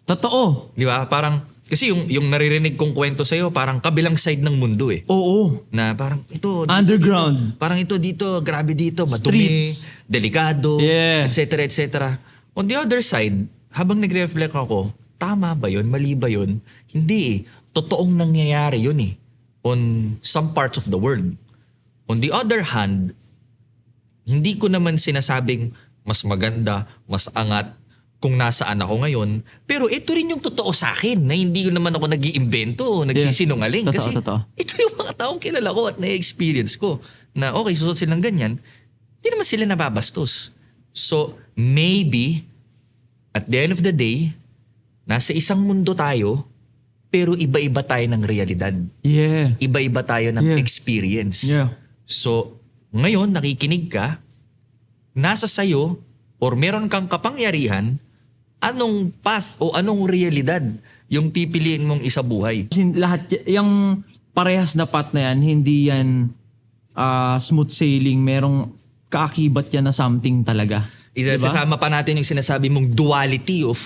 Totoo. Di ba? Parang, kasi yung naririnig kong kwento sa'yo, parang kabilang side ng mundo eh. Oo. Na parang ito, Underground. Dito, parang ito dito, grabe dito, madumi, Streets. delikado, Yeah. etc. On the other side, habang nagre-reflect ako, tama ba yun? Mali ba yun? Hindi eh. Totoong nangyayari yun eh. On some parts of the world. On the other hand, hindi ko naman sinasabing mas maganda, mas angat kung nasaan ako ngayon. Pero ito rin yung totoo sa akin na hindi ko naman ako nag-iimbento o nagsisinungaling. Totoo, Kasi totoo. ito yung mga taong kilala ko at na-experience ko na okay, susot silang ganyan, hindi naman sila nababastos. So, maybe, at the end of the day, nasa isang mundo tayo, pero iba-iba tayo ng realidad. Yeah. Iba-iba tayo ng Yeah. experience. Yeah. So, ngayon nakikinig ka, nasa sayo, or meron kang kapangyarihan, anong path o anong realidad yung pipiliin mong isabuhay? Kasi lahat, yung parehas na path na yan, hindi yan smooth sailing. Merong kaakibat yan na something talaga. Sasama pa natin yung sinasabi mong duality of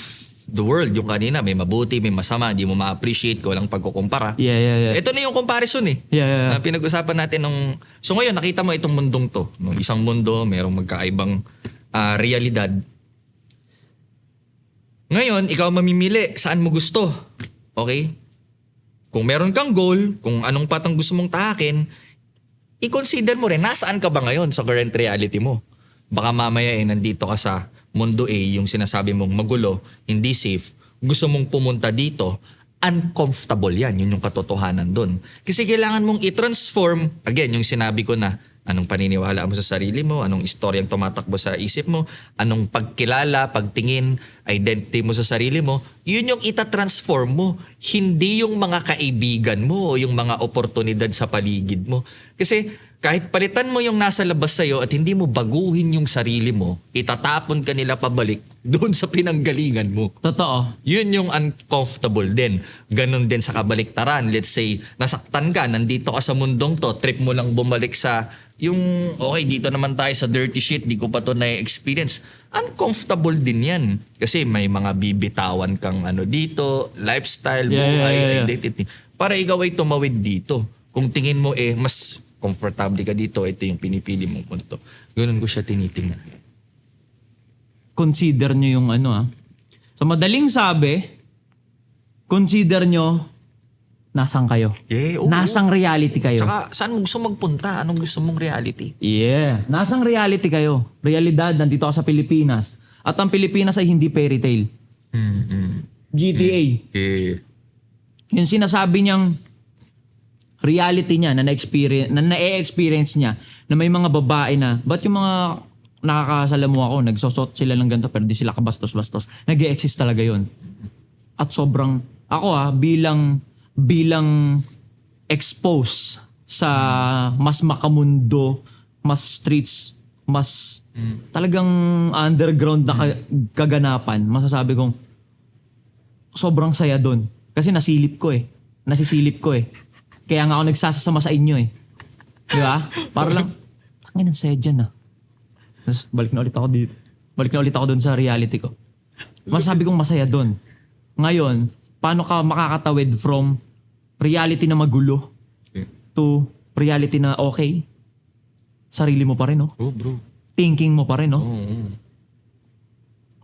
the world. Yung kanina, may mabuti, may masama, di mo ma-appreciate ko lang pagkukumpara. Yeah. Ito na yung comparison eh. Yeah. Na pinag-usapan natin nung... So ngayon, nakita mo itong mundong to. Nung isang mundo, merong magkaibang realidad. Ngayon, ikaw mamimili saan mo gusto. Okay? Kung meron kang goal, kung anong patang gusto mong tahakin, i-consider mo rin, nasaan ka ba ngayon sa current reality mo? Baka mamaya nandito ka sa mundo A, yung sinasabi mong magulo, hindi safe, gusto mong pumunta dito, uncomfortable yan. Yun yung katotohanan dun. Kasi kailangan mong i-transform, again, yung sinabi ko na, anong paniniwala mo sa sarili mo, anong istoryang tumatakbo sa isip mo, anong pagkilala, pagtingin, identity mo sa sarili mo, yun yung itatransform mo. Hindi yung mga kaibigan mo o yung mga oportunidad sa paligid mo. Kasi kahit palitan mo yung nasa labas sa'yo at hindi mo baguhin yung sarili mo, itatapon ka nila pabalik doon sa pinanggalingan mo. Totoo. Yun yung uncomfortable din. Ganon din sa kabaliktaran. Let's say, nasaktan ka, nandito ka sa mundong to, trip mo lang bumalik sa yung, okay, dito naman tayo sa dirty shit, di ko pa to na-experience. Uncomfortable din yan. Kasi may mga bibitawan kang dito, lifestyle, buhay, identity. Para ikaw ay tumawid dito. Kung tingin mo mas comfortable ka dito, ito yung pinipili mong punto. Ganun ko siya tinitingnan. Consider nyo yung Sa madaling sabi, consider nyo nasang kayo. Yeah, oo. Nasang reality kayo. Tsaka, saan mo gusto magpunta? Anong gusto mong reality? Yeah. Nasang reality kayo. Realidad, nandito ka sa Pilipinas. At ang Pilipinas ay hindi fairy tale. GTA. Yeah. Yung sinasabi niyang reality niya na na-experience niya na may mga babae na, ba't yung mga nakakasalamu ako, nagsosot sila ng ganito pero di sila kabastos-bastos. Nag-e-exist talaga yon. At sobrang, ako bilang exposed sa mas makamundo, mas streets, mas talagang underground na kaganapan, masasabi kong sobrang saya doon. Kasi nasisilip ko eh. Kaya nga ako nagsasama sa inyo eh. Di ba? Para lang, tangin ang saya dyan ah. Tapos balik na ulit ako dito. Balik na ulit ako doon sa reality ko. Masasabi kong masaya doon. Ngayon, paano ka makakatawid from reality na magulo to reality na okay? Sarili mo pa rin, no? Oh, bro. Thinking mo pa rin, no?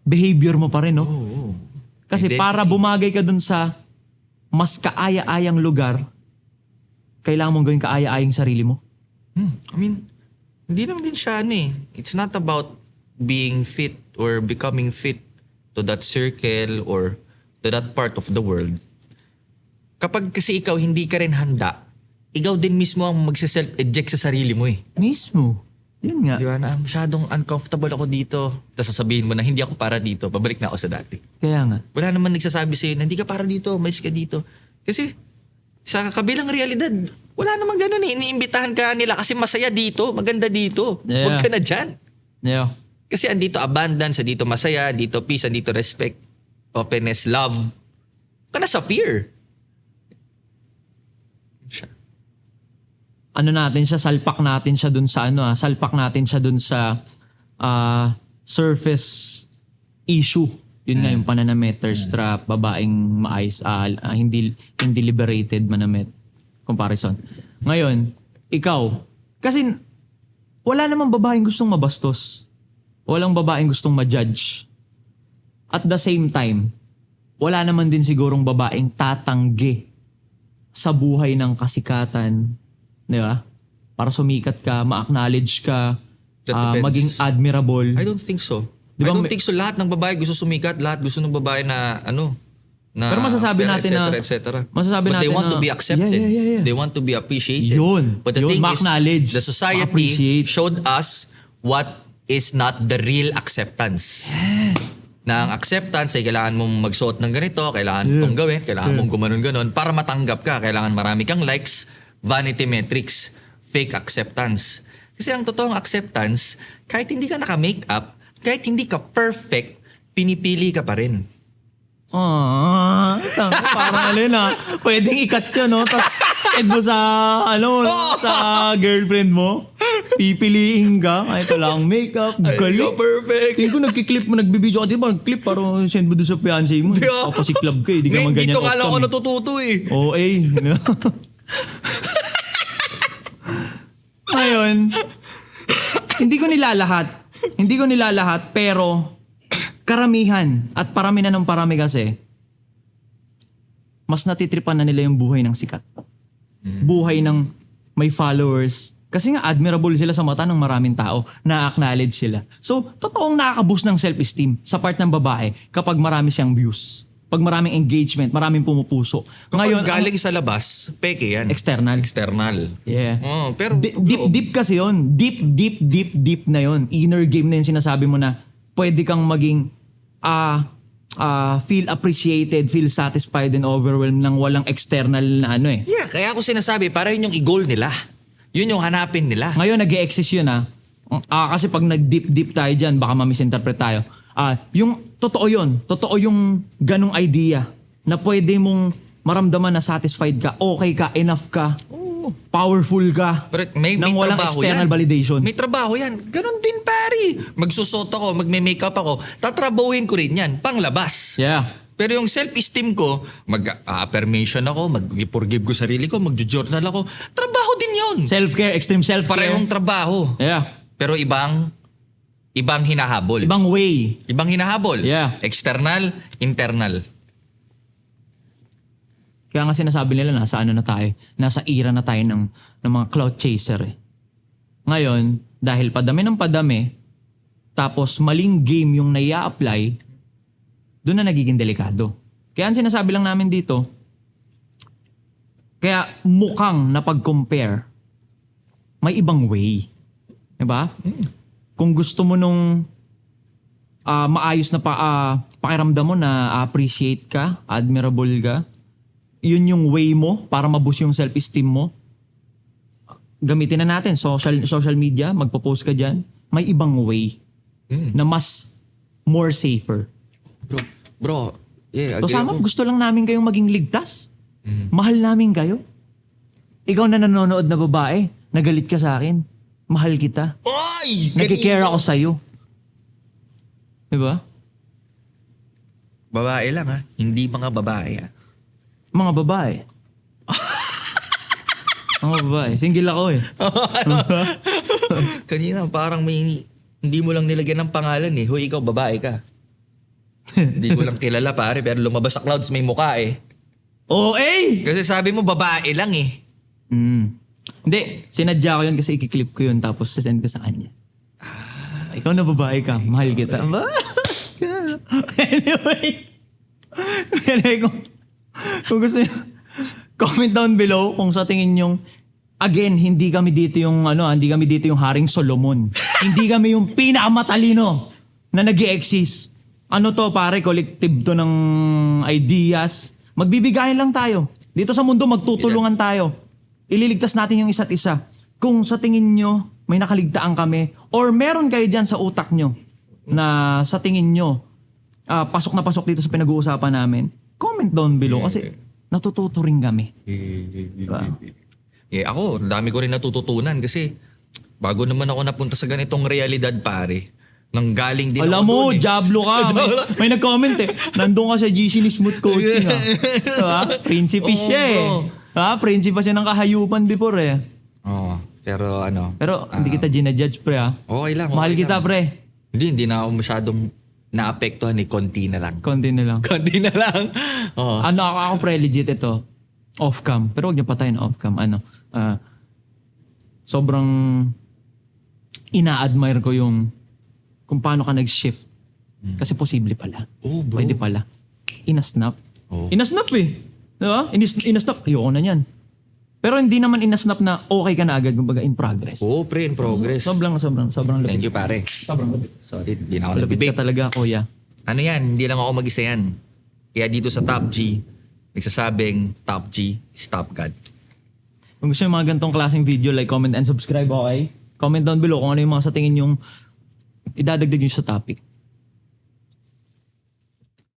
Behavior mo pa rin, no? Kasi Identity. para bumagay ka dun sa mas kaaya-ayang lugar, kailangan mong gawin kaaya-ayang sarili mo. I mean, hindi naman din siya It's not about being fit or becoming fit to that circle or to that part of the world. Kapag kasi ikaw hindi ka rin handa, ikaw din mismo ang magse-self-eject sa sarili mo eh. Mismo. Yun nga. Di ba na masyadong uncomfortable ako dito. Tapos sasabihin mo na hindi ako para dito. Babalik na ako sa dati. Kaya nga. Wala naman nagsasabi sa'yo na hindi ka para dito, mais ka dito. Kasi sa kabilang realidad, wala namang ganun eh. Iniimbitahan ka nila kasi masaya dito, maganda dito. Yeah. Huwag ka na dyan. Yeah. Kasi andito abundance, andito masaya, andito peace, andito respect, openness, love. Huwag ka na sa fear. Ano natin siya, salpak natin siya dun sa salpak natin siya dun sa surface issue. Yun nga yung pananamit, thirst trap, babaeng maayos, hindi liberated manamit comparison. Ngayon, ikaw, kasi wala namang babaeng gustong mabastos. Walang babaeng gustong ma-judge. At the same time, wala naman din sigurong babaeng tatanggi sa buhay ng kasikatan. Di ba? Para sumikat ka, ma-acknowledge ka, That depends. maging admirable. I don't think so. Di ba I don't may- think so. Lahat ng babae gusto sumikat, lahat gusto ng babae na na Pero masasabi pera, natin na- etc. masasabi But they natin want na- to be accepted. Yeah. They want to be appreciated. Yun. But the Yun, thing is, ma-acknowledge, the society ma-appreciate. showed us what is not the real acceptance. Na ang acceptance ay kailangan mong magsuot ng ganito, kailangan itong gawin, kailangan mong gumanon-ganon para matanggap ka. Kailangan marami kang likes, vanity metrics, fake acceptance. Kasi ang totoong acceptance, kahit hindi ka naka-makeup, kahit hindi ka perfect, pinipili ka pa rin. Parang pwedeng ikat ka, no? Tapos send mo sa, sa girlfriend mo. Pipiliin ka. Ay, ito lang, makeup, galit. Perfect. Tingin ko nagkiklip mo, nagbibideo ka. Di ba, nag-clip para send mo doon sa fiancé mo. Yeah. Papasiklab ka eh. Di ka man ganyan. Dito nga lang ako outcome, eh. natututo eh. Oo, Ngayon, hindi ko nilalahat, pero karamihan at parami na ng parami kasi, mas natitripan na nila yung buhay ng sikat. Buhay ng may followers. Kasi nga admirable sila sa mata ng maraming tao. Na-acknowledge sila. So, totoong nakaka-boost ng self-esteem sa part ng babae kapag marami siyang views. Pag maraming engagement, maraming pumupuso. Ngayon, Ngayon, galing sa labas, peke yan. external. External. Yeah. Oh, pero Deep kasi yon. Deep na yon. Inner game na yung sinasabi mo na pwede kang maging feel appreciated, feel satisfied and overwhelmed ng walang external na Yeah, kaya ako sinasabi, para yun yung i-goal nila. Yun yung hanapin nila. Ngayon nag-e-exist yun kasi pag nag-deep tayo dyan, baka ma-misinterpret tayo. Yung totoo yun. Totoo yung ganong idea na pwede mong maramdaman na satisfied ka, okay ka, enough ka, powerful ka, Pero may nang walang trabaho external yan. validation. May trabaho yan. Ganon din, pari. Magsusot ako, magme-makeup ako, tatrabahuhin ko rin yan, panglabas. Yeah. Pero yung self-esteem ko, mag-affirmation ako, mag-forgive ko sarili ko, mag-journal ako, trabaho din yun. Self-care, extreme self-care. Parehong trabaho. Yeah. Pero ibang hinahabol. Ibang way. Ibang hinahabol. Yeah. External, internal. Kaya nga sinasabi nila nasa na tayo. Nasa era na tayo ng mga cloud chaser eh. Ngayon, dahil padami ng padami, tapos maling game yung nai-apply, doon na nagiging delikado. Kaya ang sinasabi lang namin dito, kaya mukhang napag-compare, may ibang way. Diba? Kung gusto mo nung maayos na pakiramdam mo na appreciate ka, admirable ka, yun yung way mo para maboost yung self-esteem mo. Gamitin na natin social media, magpo-post ka dyan. May ibang way na mas more safer. Bro, yeah, So sama, gusto lang namin kayong maging ligtas. Mahal namin kayo. Ikaw na nanonood na babae, Nagalit ka sa akin. Mahal kita. Oy! Nagkikare ako sa'yo. Diba? Babae lang ha. Hindi mga babae ha. Mga babae. Mga babae. Single ako eh. Kanina parang hindi mo lang nilagyan ng pangalan eh. Hoy, ikaw babae ka. Hindi ko lang kilala pare pero lumabas sa clouds may mukha eh. Oh, eh! Kasi sabi mo babae lang eh. Hindi, sinadya ko yun kasi ikiklip ko yun tapos sasend ko sa kanya. Ikaw na babae ka, mahal kita. Anyway, kung gusto nyo, comment down below kung sa tingin nyong, again, hindi kami dito yung Haring Solomon. Hindi kami yung pinakamatalino na nag-i-exist. Ano to pare, collective to ng ideas. Magbibigayan lang tayo. Dito sa mundo, magtutulungan tayo. Ililigtas natin yung isa't isa. Kung sa tingin nyo, may nakaligtaan kami, or meron kayo dyan sa utak nyo na sa tingin nyo, pasok na pasok dito sa pinag-uusapan namin, comment down below kasi natututo rin kami. Diba? Ako, dami ko rin natututunan kasi bago naman ako napunta sa ganitong realidad pare, nang galing din Alam ako mo, doon eh. Diablo ka. May nag-comment eh. Nandun ka sa GC ni Smooth Coaching ah. Diba? Prinsipe siya eh. Ha? Prinsipe siya ng kahayupan before eh. Oo, pero ano. Pero hindi kita ginajudge pre ah. Okay lang. Mahal okay kita lang. pre. Hindi na ako masyadong naapektuhan eh. Konti na lang. Konti na lang. Konti na lang. Oo. Ano ako pre, legit ito. Off-cam. Pero huwag niyo patayin off-cam. Sobrang ina-admire ko yung kung paano ka nag-shift. Kasi posible pala. Oh, bro. Pwede pala. Inasnap. Oh. Inasnap eh. Diba? Inasnap. Ayoko na yan. Pero hindi naman inasnap na okay ka na agad. Kumbaga in progress. Oo, pre, in progress. Sobrang Thank lapit. you, pare. Sobrang lapit. Sorry, hindi na ako Lapit nabibig. ka talaga, kuya. Ano yan, hindi lang ako mag-isa yan. Kaya dito sa Top G, nagsasabing Top G is Top God. Kung gusto yung mga ganitong klaseng video, like, comment, and subscribe, okay? Comment down below kung ano yung mga sa tingin yung idadagdag nyo sa topic.